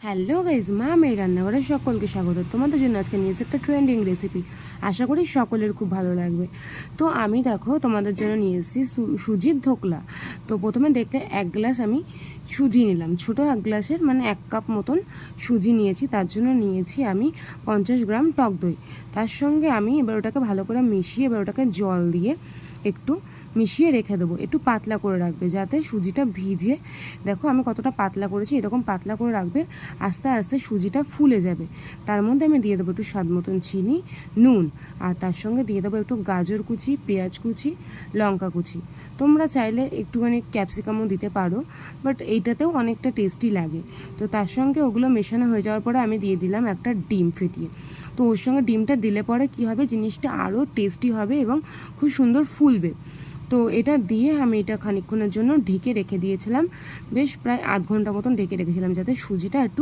Hello guys, মা মেয়ে রান্নাঘরে সকলকে স্বাগত। তোমাদের জন্য আজকে নিয়ে এসে একটা ট্রেন্ডিং রেসিপি, আশা করি সকলের খুব ভালো লাগবে। তো আমি দেখো তোমাদের জন্য নিয়ে এসেছি সুজির ধোকলা। তো প্রথমে দেখলে 1 গ্লাস আমি সুজি নিলাম, ছোটো 1 গ্লাসের মানে 1 কাপ মতন সুজি নিয়েছি। তার জন্য নিয়েছি আমি 50 গ্রাম টক দই। তার সঙ্গে আমি এবার ওটাকে ভালো করে মিশিয়ে এবার ওটাকে জল দিয়ে একটু মিশিয়ে রেখে দেবো। একটু পাতলা করে রাখবে যাতে সুজিটা ভিজে। দেখো আমি কতটা পাতলা করেছি, এরকম পাতলা করে রাখবে। আস্তে আস্তে সুজিটা ফুলে যাবে। তার মধ্যে আমি দিয়ে দেবো একটু স্বাদ মতন চিনি, নুন, আর তার সঙ্গে দিয়ে দেবো একটু গাজর কুচি, পেঁয়াজ কুচি, লঙ্কা কুচি। তোমরা চাইলে একটুখানি ক্যাপসিকামও দিতে পারো, বাট এইটাতেও অনেকটা টেস্টি লাগে। তো তার সঙ্গে ওগুলো মেশানো হয়ে যাওয়ার পরে আমি দিয়ে দিলাম একটা ডিম ফেটিয়ে। তো ওর সঙ্গে ডিমটা দিলে পরে কী হবে, জিনিসটা আরও টেস্টি হবে এবং খুব সুন্দর ফুলবে। তো এটা দিয়ে আমি এটা খানিকক্ষণের জন্য ঢেকে রেখে দিয়েছিলাম, বেশ প্রায় আধ ঘন্টা মতন ঢেকে রেখেছিলাম, যাতে সুজিটা একটু